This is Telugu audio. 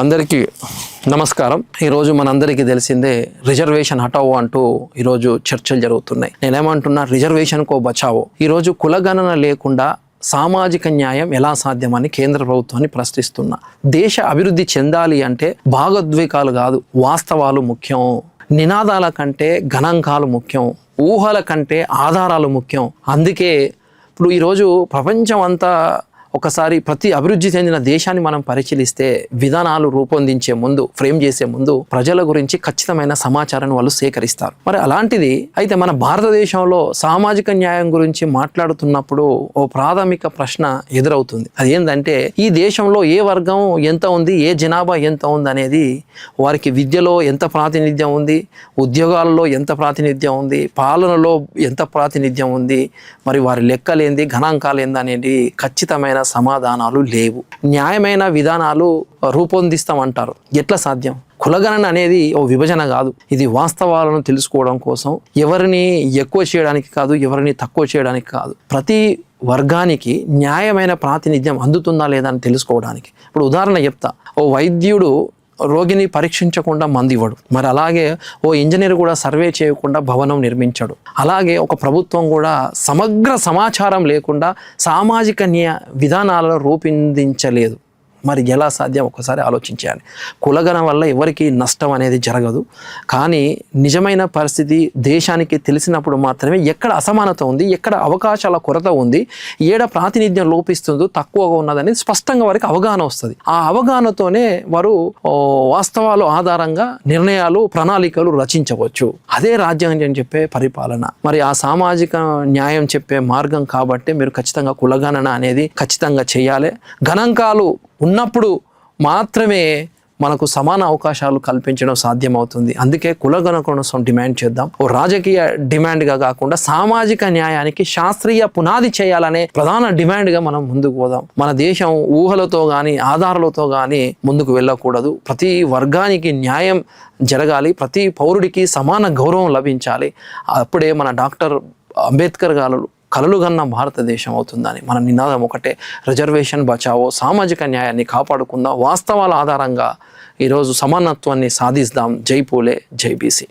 అందరికీ నమస్కారం. ఈరోజు మనందరికీ తెలిసిందే రిజర్వేషన్ హటావో అంటూ ఈరోజు చర్చలు జరుగుతున్నాయి. నేనేమంటున్నా, రిజర్వేషన్ కో బచావో. ఈరోజు కులగణన లేకుండా సామాజిక న్యాయం ఎలా సాధ్యమని కేంద్ర ప్రభుత్వాన్ని ప్రశ్నిస్తున్నా. దేశ అభివృద్ధి చెందాలి అంటే భాగోద్వేగాలు కాదు, వాస్తవాలు ముఖ్యం. నినాదాల కంటే గణాంకాలు ముఖ్యం, ఊహల కంటే ఆధారాలు ముఖ్యం. అందుకే ఇప్పుడు ఈరోజు ప్రపంచం అంతా ఒకసారి ప్రతి అభివృద్ధి చెందిన దేశాన్ని మనం పరిశీలిస్తే విధానాలు రూపొందించే ముందు, ఫ్రేమ్ చేసే ముందు ప్రజల గురించి ఖచ్చితమైన సమాచారాన్ని వాళ్ళు సేకరిస్తారు. మరి అలాంటిది అయితే మన భారతదేశంలో సామాజిక న్యాయం గురించి మాట్లాడుతున్నప్పుడు ఓ ప్రాథమిక ప్రశ్న ఎదురవుతుంది. అదేంటంటే, ఈ దేశంలో ఏ వర్గం ఎంత ఉంది, ఏ జనాభా ఎంత ఉంది అనేది, వారికి విద్యలో ఎంత ప్రాతినిధ్యం ఉంది, ఉద్యోగాలలో ఎంత ప్రాతినిధ్యం ఉంది, పాలనలో ఎంత ప్రాతినిధ్యం ఉంది, మరి వారి లెక్కలేంది, గణాంకాలు ఏంది అనేది ఖచ్చితమైన సమాధానాలు లేవు. న్యాయమైన విధానాలు రూపొందిస్తామంటారు, ఎట్లా సాధ్యం? కులగణన అనేది ఓ విభజన కాదు, ఇది వాస్తవాలను తెలుసుకోవడం కోసం, ఎవరిని ఎక్కువ చేయడానికి కాదు, ఎవరిని తక్కువ చేయడానికి కాదు, ప్రతి వర్గానికి న్యాయమైన ప్రాతినిధ్యం అందుతుందా లేదా అని తెలుసుకోవడానికి. ఇప్పుడు ఉదాహరణ చెప్తా. ఓ వైద్యుడు రోగిని పరీక్షించకుండా మందు ఇవ్వడు. మరి అలాగే ఓ ఇంజనీర్ కూడా సర్వే చేయకుండా భవనం నిర్మించాడు. అలాగే ఒక ప్రభుత్వం కూడా సమగ్ర సమాచారం లేకుండా సామాజిక విధానాలను రూపొందించలేదు. మరి ఎలా సాధ్యం? ఒకసారి ఆలోచించాలి. కులగణన వల్ల ఎవరికి నష్టం అనేది జరగదు, కానీ నిజమైన పరిస్థితి దేశానికి తెలిసినప్పుడు మాత్రమే ఎక్కడ అసమానత ఉంది, ఎక్కడ అవకాశాల కొరత ఉంది, ఏడ ప్రాతినిధ్యం లోపిస్తుందో, తక్కువగా ఉన్నదని స్పష్టంగా వారికి అవగాహన వస్తుంది. ఆ అవగాహనతోనే వారు వాస్తవాలు ఆధారంగా నిర్ణయాలు, ప్రణాళికలు రచించవచ్చు. అదే రాజ్యాంగం చెప్పే పరిపాలన. మరి ఆ సామాజిక న్యాయం చెప్పే మార్గం కాబట్టి మీరు ఖచ్చితంగా కులగణన అనేది ఖచ్చితంగా చేయాలి. గణాంకాలు ఉన్నప్పుడు మాత్రమే మనకు సమాన అవకాశాలు కల్పించడం సాధ్యమవుతుంది. అందుకే కులగణన కోసం డిమాండ్ చేద్దాం. ఓ రాజకీయ డిమాండ్గా కాకుండా సామాజిక న్యాయానికి శాస్త్రీయ పునాది చేయాలనే ప్రధాన డిమాండ్గా మనం ముందుకు పోదాం. మన దేశం ఊహలతో కానీ ఆధారాలతో కానీ ముందుకు వెళ్ళకూడదు. ప్రతి వర్గానికి న్యాయం జరగాలి, ప్రతి పౌరుడికి సమాన గౌరవం లభించాలి. అప్పుడే మన డాక్టర్ అంబేద్కర్ గారు కలలుగన్న భారతదేశం అవుతుందని మన నినాదం ఒకటే, రిజర్వేషన్ బచావో. సామాజిక న్యాయాన్ని కాపాడుకుందాం, వాస్తవాల ఆధారంగా ఈరోజు సమానత్వాన్ని సాధిస్తాం. జై పూలే, జై బీసీ.